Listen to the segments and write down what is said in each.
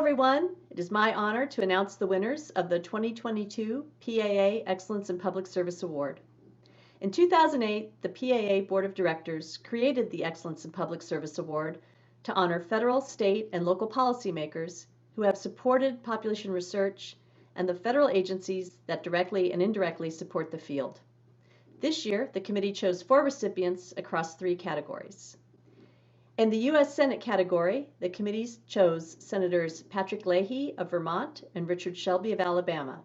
everyone. It is my honor to announce the winners of the 2022 PAA Excellence in Public Service Award. In 2008, the PAA Board of Directors created the Excellence in Public Service Award to honor federal, state, and local policymakers who have supported population research and the federal agencies that directly and indirectly support the field. This year, the committee chose 4 recipients across 3 categories. In the U.S. Senate category, the committees chose Senators Patrick Leahy of Vermont and Richard Shelby of Alabama.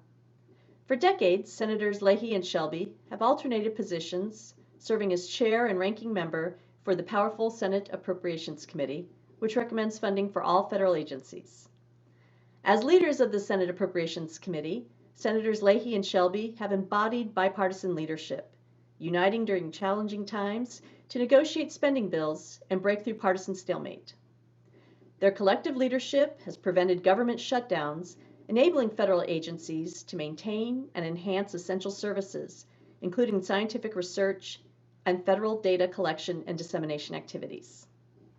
For decades, Senators Leahy and Shelby have alternated positions, serving as chair and ranking member for the powerful Senate Appropriations Committee, which recommends funding for all federal agencies. As leaders of the Senate Appropriations Committee, Senators Leahy and Shelby have embodied bipartisan leadership, uniting during challenging times to negotiate spending bills and break through partisan stalemate. Their collective leadership has prevented government shutdowns, enabling federal agencies to maintain and enhance essential services, including scientific research and federal data collection and dissemination activities.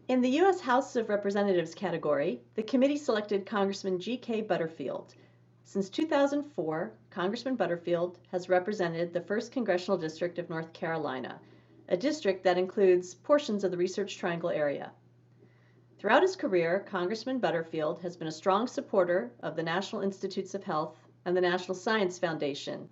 In the U.S. House of Representatives category, the committee selected Congressman G.K. Butterfield. Since 2004, Congressman Butterfield has represented the 1st Congressional District of North Carolina, a district that includes portions of the Research Triangle area. Throughout his career, Congressman Butterfield has been a strong supporter of the National Institutes of Health and the National Science Foundation,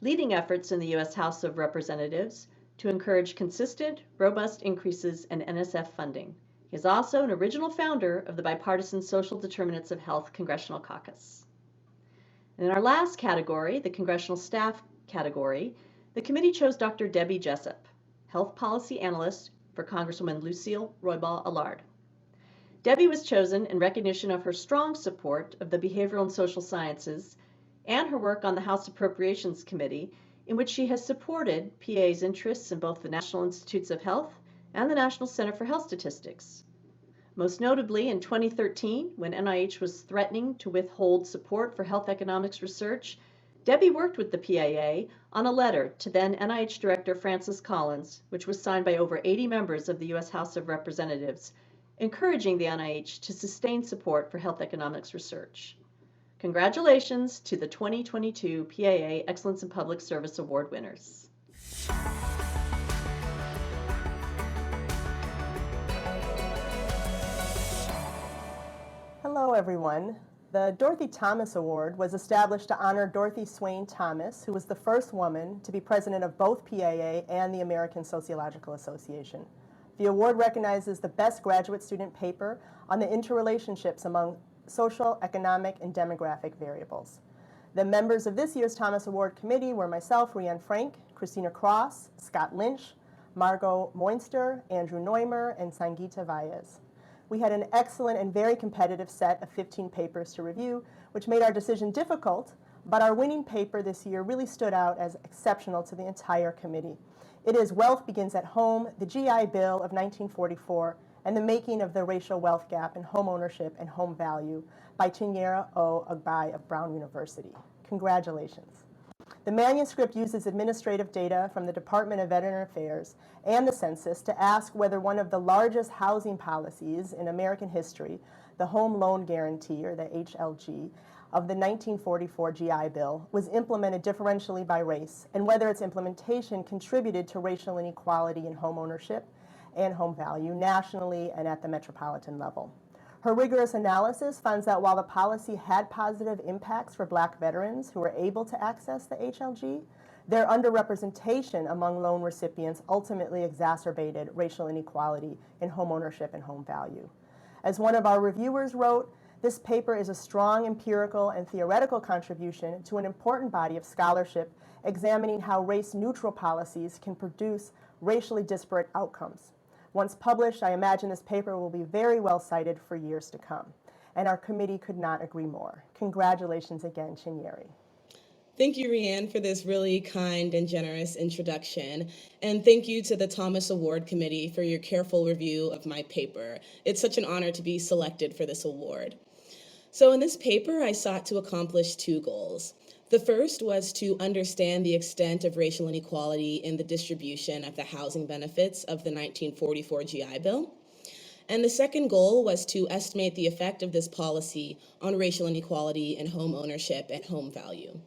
leading efforts in the U.S. House of Representatives to encourage consistent, robust increases in NSF funding. He is also an original founder of the bipartisan Social Determinants of Health Congressional Caucus. And in our last category, the Congressional Staff category, the committee chose Dr. Debbie Jessup, Health Policy Analyst for Congresswoman Lucille Roybal Allard. Debbie was chosen in recognition of her strong support of the Behavioral and Social Sciences and her work on the House Appropriations Committee, in which she has supported PA's interests in both the National Institutes of Health and the National Center for Health Statistics. Most notably, in 2013, when NIH was threatening to withhold support for health economics research, Debbie worked with the PAA on a letter to then NIH Director Francis Collins, which was signed by over 80 members of the U.S. House of Representatives, encouraging the NIH to sustain support for health economics research. Congratulations to the 2022 PAA Excellence in Public Service Award winners. Hello, everyone. The Dorothy Thomas Award was established to honor Dorothy Swain Thomas, who was the first woman to be president of both PAA and the American Sociological Association. The award recognizes the best graduate student paper on the interrelationships among social, economic, and demographic variables. The members of this year's Thomas Award Committee were myself, REANNE Frank, Christina Cross, Scott Lynch, Margot Moinster, Andrew Neumer, and Sangeeta Vyas. We had an excellent and very competitive set of 15 papers to review, which made our decision difficult, but our winning paper this year really stood out as exceptional to the entire committee. It is Wealth Begins at Home, the GI Bill of 1944, and the Making of the Racial Wealth Gap in Home Ownership and Home Value by CHINYERE AGBAI of Brown University. Congratulations. The manuscript uses administrative data from the Department of Veteran Affairs and the Census to ask whether one of the largest housing policies in American history, the Home Loan Guarantee, or the HLG, of the 1944 GI Bill, was implemented differentially by race, and whether its implementation contributed to racial inequality in home ownership and home value nationally and at the metropolitan level. Her rigorous analysis finds that while the policy had positive impacts for Black veterans who were able to access the HLG, their underrepresentation among loan recipients ultimately exacerbated racial inequality in home ownership and home value. As one of our reviewers wrote, this paper is a strong empirical and theoretical contribution to an important body of scholarship examining how race-neutral policies can produce racially disparate outcomes. Once published, I imagine this paper will be very well cited for years to come, and our committee could not agree more. Congratulations again, CHINYERE. Thank you, REANNE, for this really kind and generous introduction. And thank you to the Thomas Award Committee for your careful review of my paper. It's such an honor to be selected for this award. So in this paper, I sought to accomplish 2 goals. The first was to understand the extent of racial inequality in the distribution of the housing benefits of the 1944 GI Bill. And the second goal was to estimate the effect of this policy on racial inequality in home ownership and home value.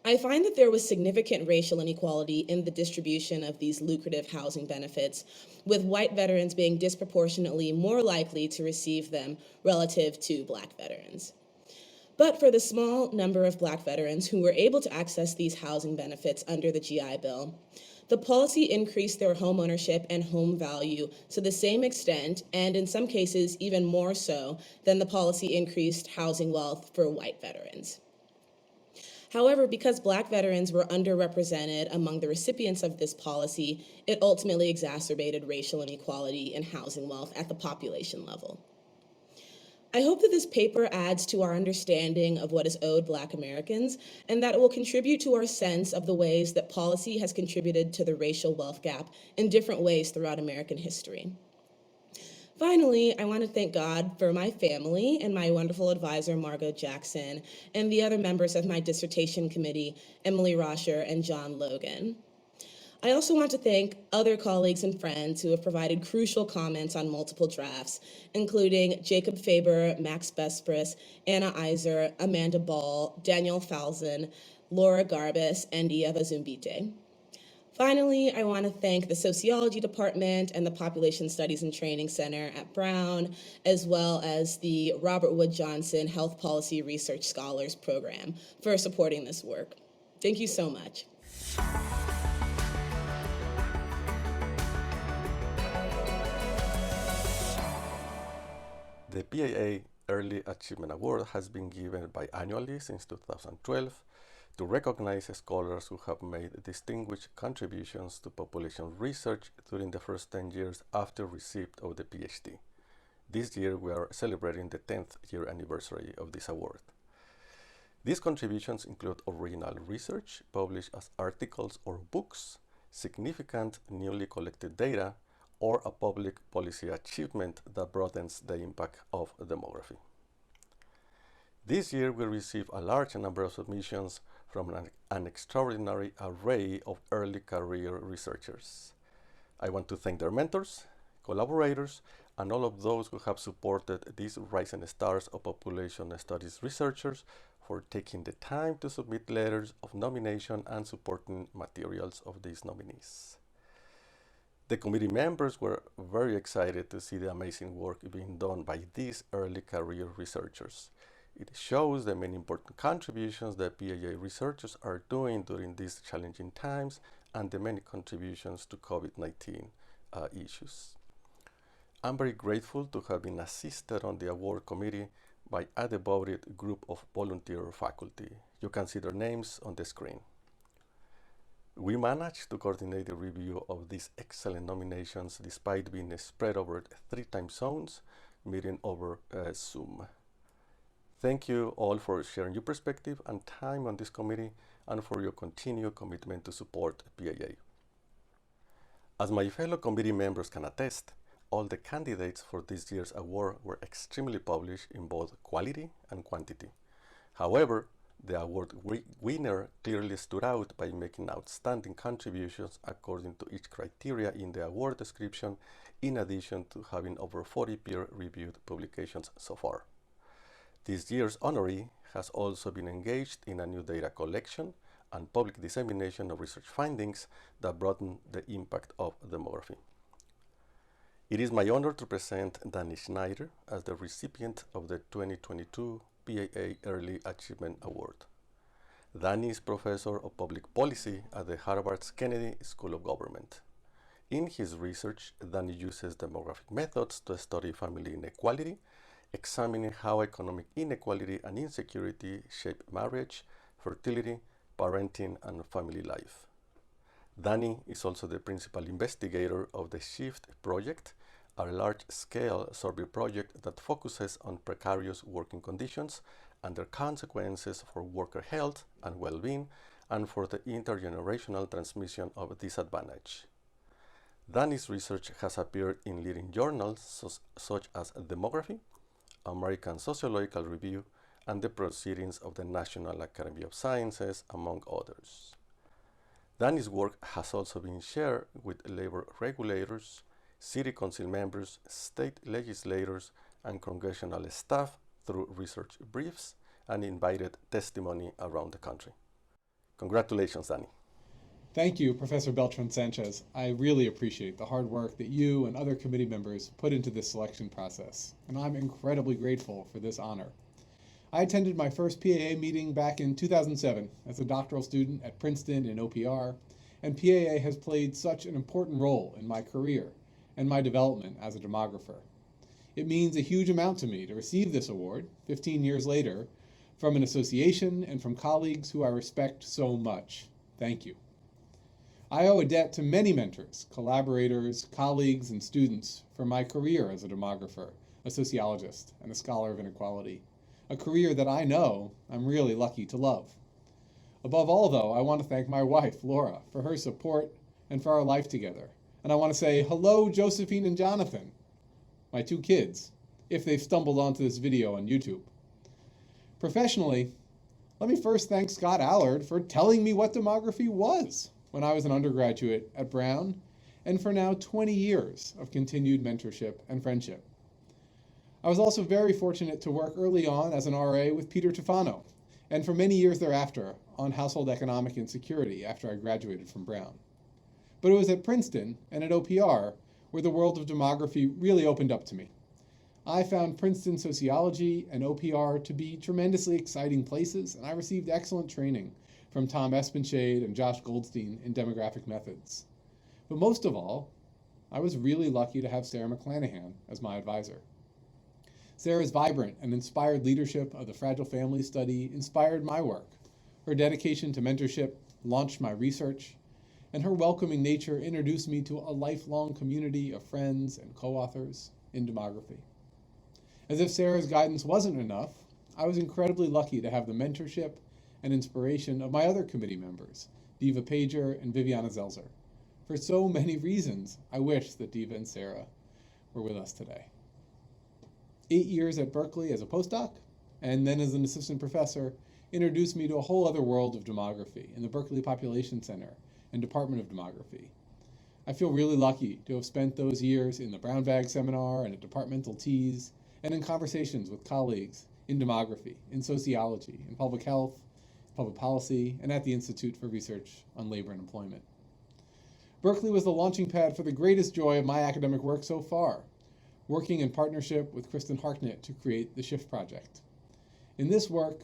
I find that there was significant racial inequality in the distribution of these lucrative housing benefits, with white veterans being disproportionately more likely to receive them relative to Black veterans. But for the small number of Black veterans who were able to access these housing benefits under the GI Bill, the policy increased their home ownership and home value to the same extent, and in some cases even more so, than the policy increased housing wealth for white veterans. However, because Black veterans were underrepresented among the recipients of this policy, it ultimately exacerbated racial inequality in housing wealth at the population level. I hope that this paper adds to our understanding of what is owed Black Americans, and that it will contribute to our sense of the ways that policy has contributed to the racial wealth gap in different ways throughout American history. Finally, I want to thank God for my family and my wonderful advisor, Margot Jackson, and the other members of my dissertation committee, Emily Rosher and John Logan. I also want to thank other colleagues and friends who have provided crucial comments on multiple drafts, including Jacob Faber, Max Bespris, Anna Iser, Amanda Ball, Daniel Falzon, Laura Garbus, and Eva Zumbite. Finally, I want to thank the Sociology Department and the Population Studies and Training Center at Brown, as well as the Robert Wood Johnson Health Policy Research Scholars Program for supporting this work. Thank you so much. The PAA Early Achievement Award has been given biannually since 2012 to recognize scholars who have made distinguished contributions to population research during the first 10 years after receipt of the PhD. This year we are celebrating the 10th year anniversary of this award. These contributions include original research published as articles or books, significant newly collected data, or a public policy achievement that broadens the impact of demography. This year we received a large number of submissions from an extraordinary array of early career researchers. I want to thank their mentors, collaborators, and all of those who have supported these rising stars of population studies researchers for taking the time to submit letters of nomination and supporting materials of these nominees. The committee members were very excited to see the amazing work being done by these early career researchers. It shows the many important contributions that PAA researchers are doing during these challenging times and the many contributions to COVID-19 issues. I'm very grateful to have been assisted on the award committee by a devoted group of volunteer faculty. You can see their names on the screen. We managed to coordinate the review of these excellent nominations despite being spread over 3 time zones, meeting over Zoom. Thank you all for sharing your perspective and time on this committee and for your continued commitment to support PAA. As my fellow committee members can attest, all the candidates for this year's award were extremely published in both quality and quantity. However, the award winner clearly stood out by making outstanding contributions according to each criteria in the award description, in addition to having over 40 peer-reviewed publications so far. This year's honoree has also been engaged in a new data collection and public dissemination of research findings that broaden the impact of demography. It is my honor to present Danny Schneider as the recipient of the 2022 PAA Early Achievement Award. Danny is Professor of Public Policy at the Harvard's Kennedy School of Government. In his research, Danny uses demographic methods to study family inequality, examining how economic inequality and insecurity shape marriage, fertility, parenting, and family life. Danny is also the principal investigator of the SHIFT project, a large-scale survey project that focuses on precarious working conditions and their consequences for worker health and well-being and for the intergenerational transmission of disadvantage. Danny's research has appeared in leading journals such as Demography, American Sociological Review, and the Proceedings of the National Academy of Sciences, among others. Danny's work has also been shared with labor regulators, city council members, state legislators, and congressional staff through research briefs and invited testimony around the country. Congratulations, Danny. Thank you, Professor Beltrán-Sánchez. I really appreciate the hard work that you and other committee members put into this selection process, and I'm incredibly grateful for this honor. I attended my first PAA meeting back in 2007 as a doctoral student at Princeton in OPR, and PAA has played such an important role in my career and my development as a demographer. It means a huge amount to me to receive this award 15 years later from an association and from colleagues who I respect so much. Thank you. I owe a debt to many mentors, collaborators, colleagues, and students for my career as a demographer, a sociologist, and a scholar of inequality, a career that I know I'm really lucky to love. Above all, though, I want to thank my wife, Laura, for her support and for our life together. And I want to say hello, Josephine and Jonathan, my two kids, if they've stumbled onto this video on YouTube. Professionally, let me first thank Scott Allard for telling me what demography was when I was an undergraduate at Brown, and for now 20 years of continued mentorship and friendship. I was also very fortunate to work early on as an RA with Peter Tufano, and for many years thereafter on household economic insecurity after I graduated from Brown. But it was at Princeton and at OPR where the world of demography really opened up to me. I found Princeton sociology and OPR to be tremendously exciting places, and I received excellent training from Tom Espenshade and Josh Goldstein in demographic methods. But most of all, I was really lucky to have Sarah McClanahan as my advisor. Sarah's vibrant and inspired leadership of the Fragile Families Study inspired my work. Her dedication to mentorship launched my research, and her welcoming nature introduced me to a lifelong community of friends and co-authors in demography. As if Sarah's guidance wasn't enough, I was incredibly lucky to have the mentorship and inspiration of my other committee members, Diva Pager and Viviana Zelzer. For so many reasons, I wish that Diva and Sarah were with us today. 8 years at Berkeley as a postdoc, and then as an assistant professor, introduced me to a whole other world of demography in the Berkeley Population Center and Department of Demography. I feel really lucky to have spent those years in the Brown Bag Seminar and at departmental teas, and in conversations with colleagues in demography, in sociology, in public health, public policy, and at the Institute for Research on Labor and Employment. Berkeley was the launching pad for the greatest joy of my academic work so far, working in partnership with Kristen Harknett to create the SHIFT project. In this work,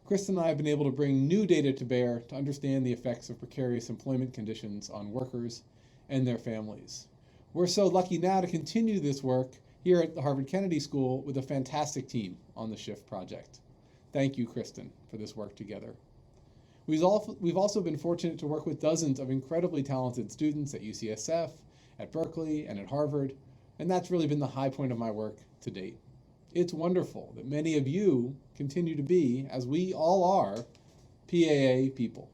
Kristen and I have been able to bring new data to bear to understand the effects of precarious employment conditions on workers and their families. We're so lucky now to continue this work here at the Harvard Kennedy School with a fantastic team on the SHIFT project. Thank you, Kristen, for this work together. We've also been fortunate to work with dozens of incredibly talented students at UCSF, at Berkeley, and at Harvard, and that's really been the high point of my work to date. It's wonderful that many of you continue to be, as we all are, PAA people.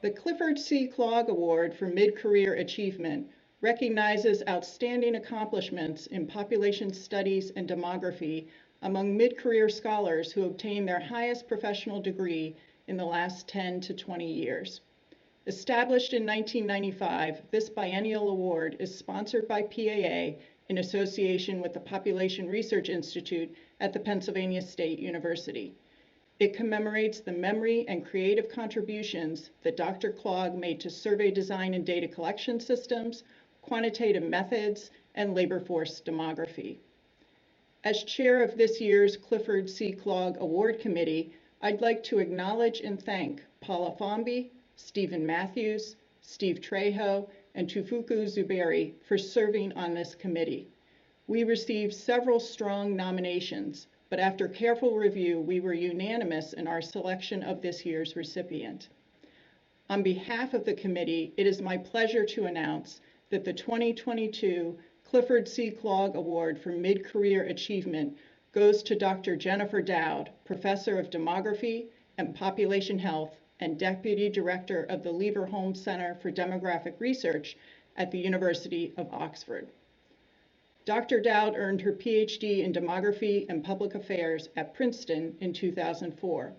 The Clifford C. Clogg Award for Mid-Career Achievement recognizes outstanding accomplishments in population studies and demography among mid-career scholars who obtain their highest professional degree in the last 10 to 20 years. Established in 1995, this biennial award is sponsored by PAA in association with the Population Research Institute at the Pennsylvania State University. It commemorates the memory and creative contributions that Dr. Clogg made to survey design and data collection systems, quantitative methods, and labor force demography. As chair of this year's Clifford C. Clogg Award Committee, I'd like to acknowledge and thank Paula Fomby, Stephen Matthews, Steve Trejo, and Tufuku Zuberi for serving on this committee. We received several strong nominations, but after careful review, we were unanimous in our selection of this year's recipient. On behalf of the committee, it is my pleasure to announce that the 2022 Clifford C. Clogg Award for Mid-Career Achievement goes to Dr. Jennifer Dowd, Professor of Demography and Population Health and Deputy Director of the Lever Holmes Center for Demographic Research at the University of Oxford. Dr. Dowd earned her PhD in Demography and Public Affairs at Princeton in 2004.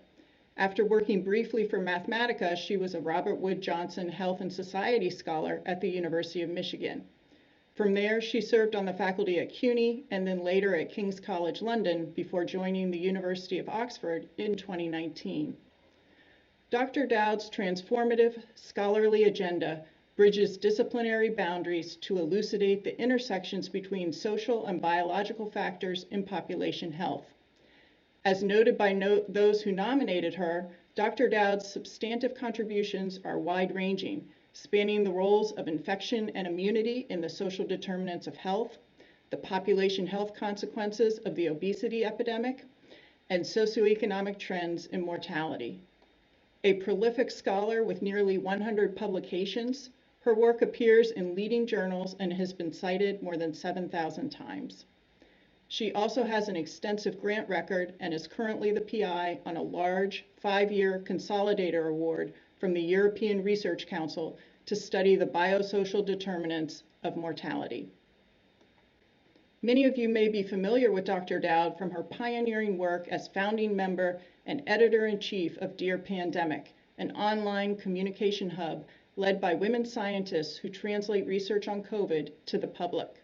After working briefly for Mathematica, she was a Robert Wood Johnson Health and Society Scholar at the University of Michigan. From there, she served on the faculty at CUNY and then later at King's College London before joining the University of Oxford in 2019. Dr. Dowd's transformative scholarly agenda bridges disciplinary boundaries to elucidate the intersections between social and biological factors in population health. As noted by those who nominated her, Dr. Dowd's substantive contributions are wide-ranging, spanning the roles of infection and immunity in the social determinants of health, the population health consequences of the obesity epidemic, and socioeconomic trends in mortality. A prolific scholar with nearly 100 publications, her work appears in leading journals and has been cited more than 7,000 times. She also has an extensive grant record and is currently the PI on a large 5-year Consolidator Award from the European Research Council to study the biosocial determinants of mortality. Many of you may be familiar with Dr. Dowd from her pioneering work as founding member and editor-in-chief of Dear Pandemic, an online communication hub led by women scientists who translate research on COVID to the public.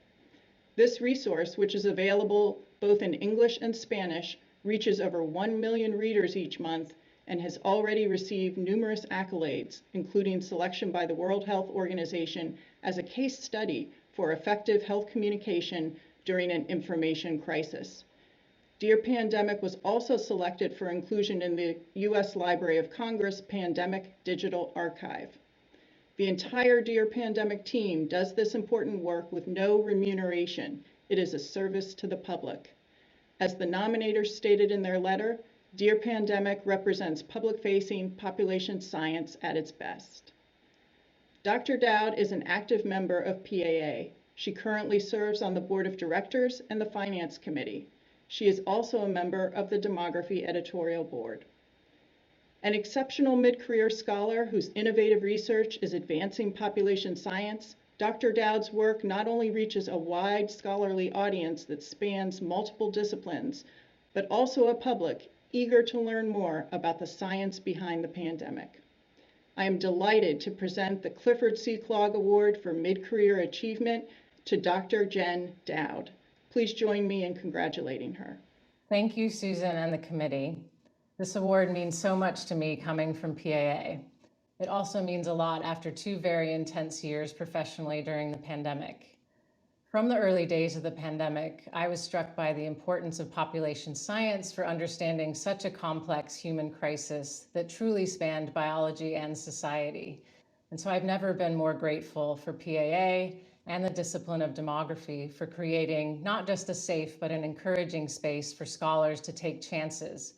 This resource, which is available both in English and Spanish, reaches over 1 million readers each month and has already received numerous accolades, including selection by the World Health Organization as a case study for effective health communication during an information crisis. Dear Pandemic was also selected for inclusion in the U.S. Library of Congress Pandemic Digital Archive. The entire Dear Pandemic team does this important work with no remuneration. It is a service to the public. As the nominators stated in their letter, Dear Pandemic represents public-facing population science at its best. Dr. Dowd is an active member of PAA. She currently serves on the board of directors and the finance committee. She is also a member of the demography editorial board. An exceptional mid-career scholar whose innovative research is advancing population science, Dr. Dowd's work not only reaches a wide scholarly audience that spans multiple disciplines, but also a public eager to learn more about the science behind the pandemic. I am delighted to present the Clifford C. Clogg Award for Mid-Career Achievement to Dr. Jen Dowd. Please join me in congratulating her. Thank you, Susan and the committee. This award means so much to me coming from PAA. It also means a lot after 2 very intense years professionally during the pandemic. From the early days of the pandemic, I was struck by the importance of population science for understanding such a complex human crisis that truly spanned biology and society. And so I've never been more grateful for PAA and the discipline of demography for creating not just a safe, but an encouraging space for scholars to take chances.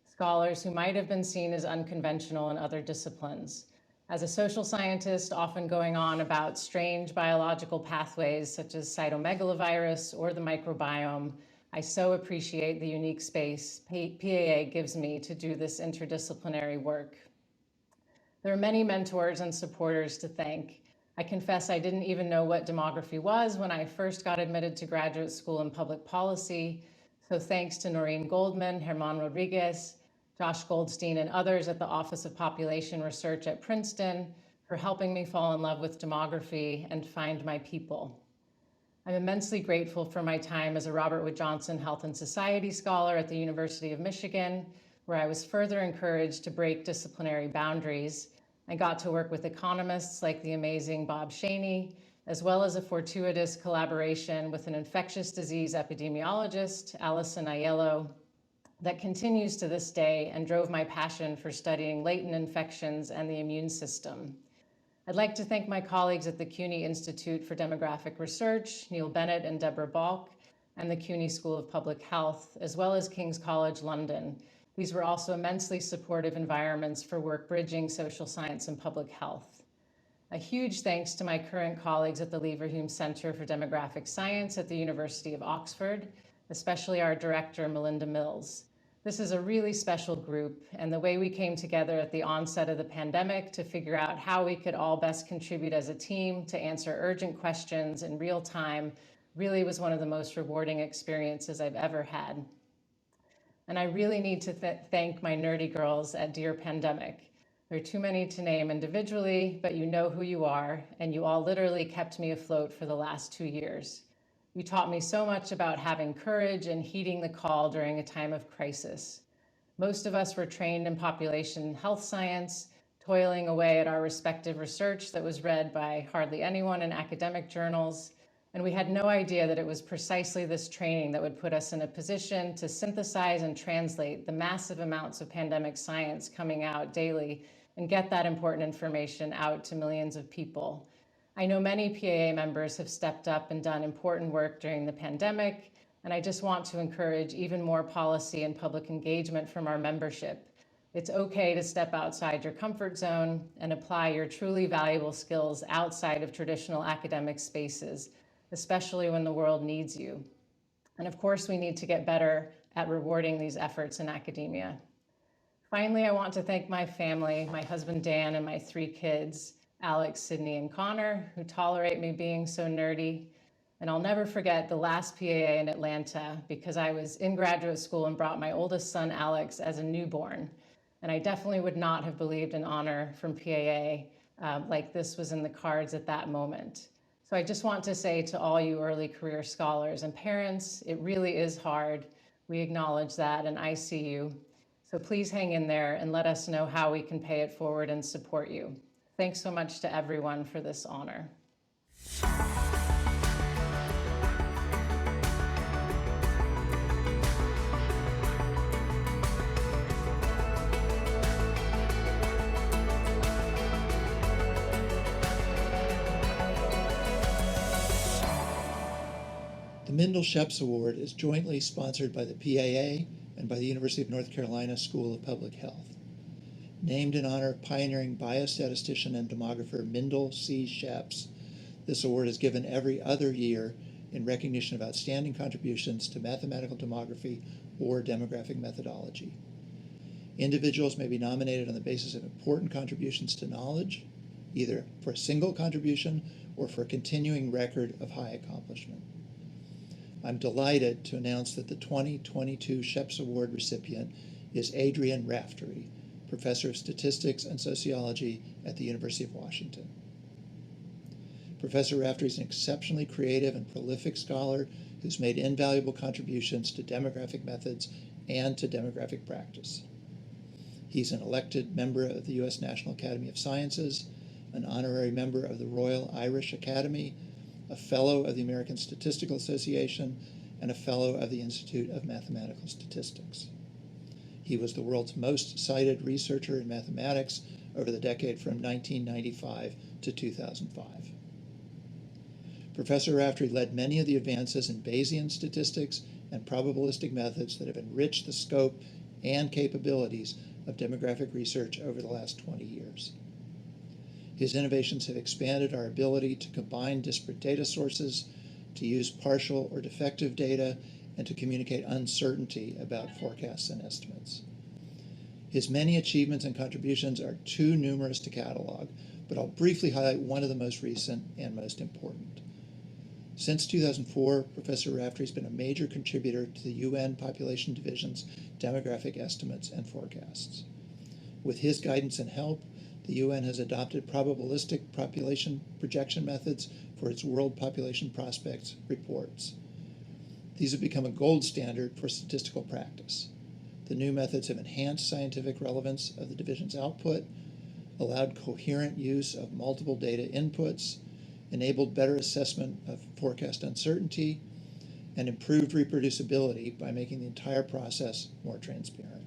Scholars who might have been seen as unconventional in other disciplines. As a social scientist, often going on about strange biological pathways such as cytomegalovirus or the microbiome, I so appreciate the unique space PAA gives me to do this interdisciplinary work. There are many mentors and supporters to thank. I confess I didn't even know what demography was when I first got admitted to graduate school in public policy, so thanks to Noreen Goldman, Herman Rodriguez, Josh Goldstein, and others at the Office of Population Research at Princeton for helping me fall in love with demography and find my people. I'm immensely grateful for my time as a Robert Wood Johnson Health and Society Scholar at the University of Michigan, where I was further encouraged to break disciplinary boundaries. I got to work with economists like the amazing Bob Shaney, as well as a fortuitous collaboration with an infectious disease epidemiologist, Allison Aiello, that continues to this day and drove my passion for studying latent infections and the immune system. I'd like to thank my colleagues at the CUNY Institute for Demographic Research, Neil Bennett and Deborah Balk, and the CUNY School of Public Health, as well as King's College London. These were also immensely supportive environments for work bridging social science and public health. A huge thanks to my current colleagues at the Leverhulme Center for Demographic Science at the University of Oxford, especially our director, Melinda Mills. This is a really special group, and the way we came together at the onset of the pandemic to figure out how we could all best contribute as a team to answer urgent questions in real time really was one of the most rewarding experiences I've ever had. And I really need to thank my nerdy girls at Dear Pandemic. There are too many to name individually, but you know who you are, and you all literally kept me afloat for the last 2 years. You taught me so much about having courage and heeding the call during a time of crisis. Most of us were trained in population health science, toiling away at our respective research that was read by hardly anyone in academic journals, and we had no idea that it was precisely this training that would put us in a position to synthesize and translate the massive amounts of pandemic science coming out daily and get that important information out to millions of people. I know many PAA members have stepped up and done important work during the pandemic, and I just want to encourage even more policy and public engagement from our membership. It's okay to step outside your comfort zone and apply your truly valuable skills outside of traditional academic spaces, especially when the world needs you. And of course, we need to get better at rewarding these efforts in academia. Finally, I want to thank my family, my husband Dan and my 3 kids, Alex, Sydney, and Connor, who tolerate me being so nerdy. And I'll never forget the last PAA in Atlanta because I was in graduate school and brought my oldest son, Alex, as a newborn. And I definitely would not have believed an honor from PAA like this was in the cards at that moment. So I just want to say to all you early career scholars and parents, it really is hard. We acknowledge that, and I see you. So please hang in there and let us know how we can pay it forward and support you. Thanks so much to everyone for this honor. The Mindel-Sheps Award is jointly sponsored by the PAA and by the University of North Carolina School of Public Health. Named in honor of pioneering biostatistician and demographer Mindel C. Sheps, this award is given every other year in recognition of outstanding contributions to mathematical demography or demographic methodology. Individuals may be nominated on the basis of important contributions to knowledge, either for a single contribution or for a continuing record of high accomplishment. I'm delighted to announce that the 2022 Sheps Award recipient is Adrian Raftery, Professor of Statistics and Sociology at the University of Washington. Professor Raftery is an exceptionally creative and prolific scholar who's made invaluable contributions to demographic methods and to demographic practice. He's an elected member of the U.S. National Academy of Sciences, an honorary member of the Royal Irish Academy, a fellow of the American Statistical Association, and a fellow of the Institute of Mathematical Statistics. He was the world's most cited researcher in mathematics over the decade from 1995 to 2005. Professor Raftery led many of the advances in Bayesian statistics and probabilistic methods that have enriched the scope and capabilities of demographic research over the last 20 years. His innovations have expanded our ability to combine disparate data sources, to use partial or defective data, and to communicate uncertainty about forecasts and estimates. His many achievements and contributions are too numerous to catalog, but I'll briefly highlight one of the most recent and most important. Since 2004, Professor Raftery has been a major contributor to the UN Population Division's demographic estimates and forecasts. With his guidance and help, the UN has adopted probabilistic population projection methods for its World Population Prospects reports. These have become a gold standard for statistical practice. The new methods have enhanced scientific relevance of the division's output, allowed coherent use of multiple data inputs, enabled better assessment of forecast uncertainty, and improved reproducibility by making the entire process more transparent.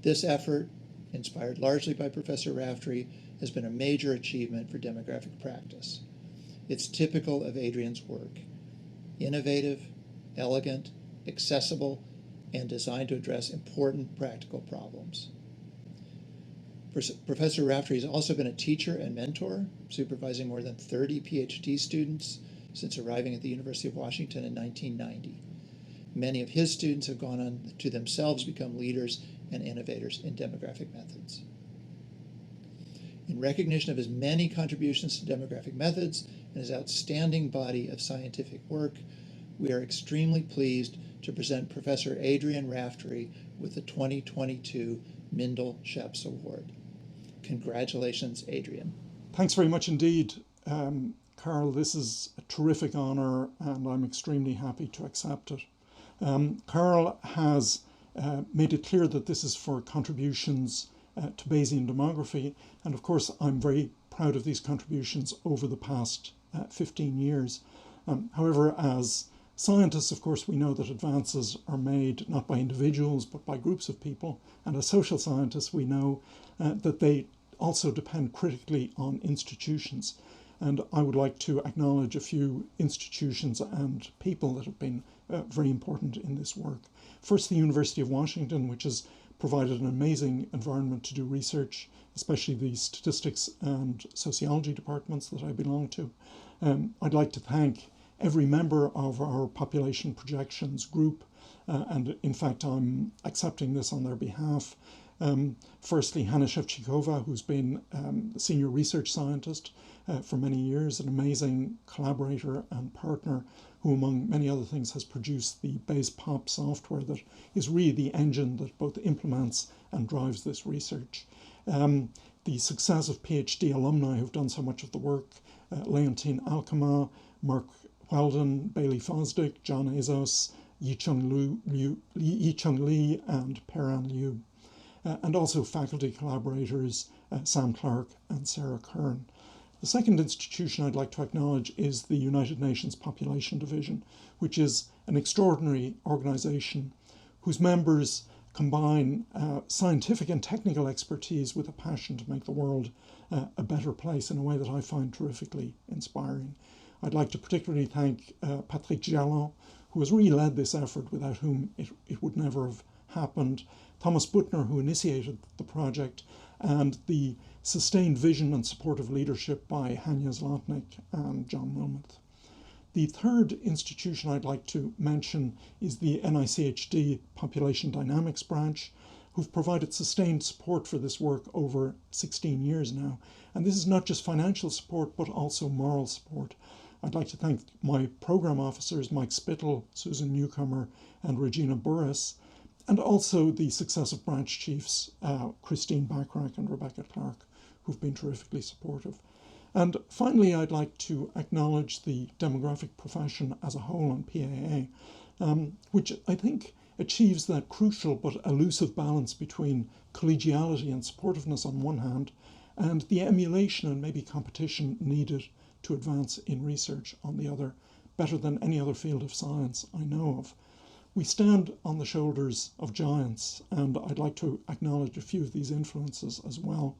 This effort, inspired largely by Professor Raftery, has been a major achievement for demographic practice. It's typical of Adrian's work: innovative, elegant, accessible, and designed to address important practical problems. Professor Raftery has also been a teacher and mentor, supervising more than 30 PhD students since arriving at the University of Washington in 1990. Many of his students have gone on to themselves become leaders and innovators in demographic methods. In recognition of his many contributions to demographic methods and his outstanding body of scientific work, we are extremely pleased to present Professor Adrian Raftery with the 2022 Mindel-Sheps Award. Congratulations, Adrian. Thanks very much indeed, Carl. This is a terrific honour and I'm extremely happy to accept it. Carl has made it clear that this is for contributions to Bayesian demography, and of course I'm very proud of these contributions over the past 15 years. However, as scientists, of course, we know that advances are made not by individuals but by groups of people, and as social scientists we know that they also depend critically on institutions. And I would like to acknowledge a few institutions and people that have been very important in this work. First, the University of Washington, which has provided an amazing environment to do research, especially the statistics and sociology departments that I belong to. I'd like to thank every member of our population projections group, and in fact I'm accepting this on their behalf. Firstly, Hanna Shevchikova, who's been the senior research scientist for many years, an amazing collaborator and partner who, among many other things, has produced the BasePop software that is really the engine that both implements and drives this research. The successive PhD alumni who've done so much of the work, Leontine Alkema, Mark Weldon, Bailey Fosdick, John Azos, Yicheng Li, and Peran Liu. And also faculty collaborators Sam Clark and Sarah Kern. The second institution I'd like to acknowledge is the United Nations Population Division, which is an extraordinary organization whose members combine scientific and technical expertise with a passion to make the world a better place in a way that I find terrifically inspiring. I'd like to particularly thank Patrick Jalon, who has really led this effort, without whom it would never have happened, Thomas Buttner, who initiated the project, and the sustained vision and supportive leadership by Hanya Zlotnik and John Wilmoth. The third institution I'd like to mention is the NICHD Population Dynamics Branch, who've provided sustained support for this work over 16 years now. And this is not just financial support, but also moral support. I'd like to thank my program officers, Mike Spittle, Susan Newcomer, and Regina Burris, and also the successive branch chiefs, Christine Backrack and Rebecca Clark, who've been terrifically supportive. And finally, I'd like to acknowledge the demographic profession as a whole on PAA, which I think achieves that crucial but elusive balance between collegiality and supportiveness on one hand, and the emulation and maybe competition needed to advance in research on the other, better than any other field of science I know of. We stand on the shoulders of giants, and I'd like to acknowledge a few of these influences as well.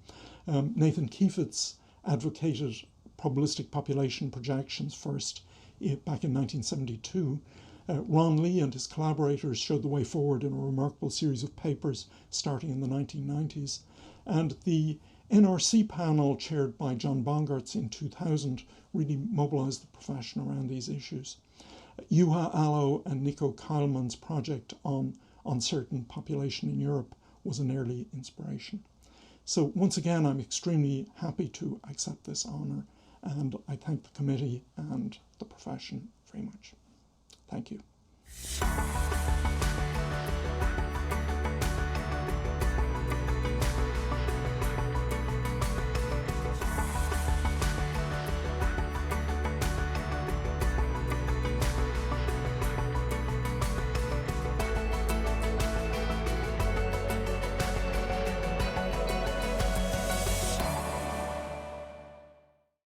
Nathan Kiefitz advocated probabilistic population projections first back in 1972. Ron Lee and his collaborators showed the way forward in a remarkable series of papers starting in the 1990s. And the NRC panel, chaired by John Bongartz in 2000, really mobilized the profession around these issues. Juha Alo and Nico Kallman's project on uncertain population in Europe was an early inspiration. So once again, I'm extremely happy to accept this honour, and I thank the committee and the profession very much. Thank you.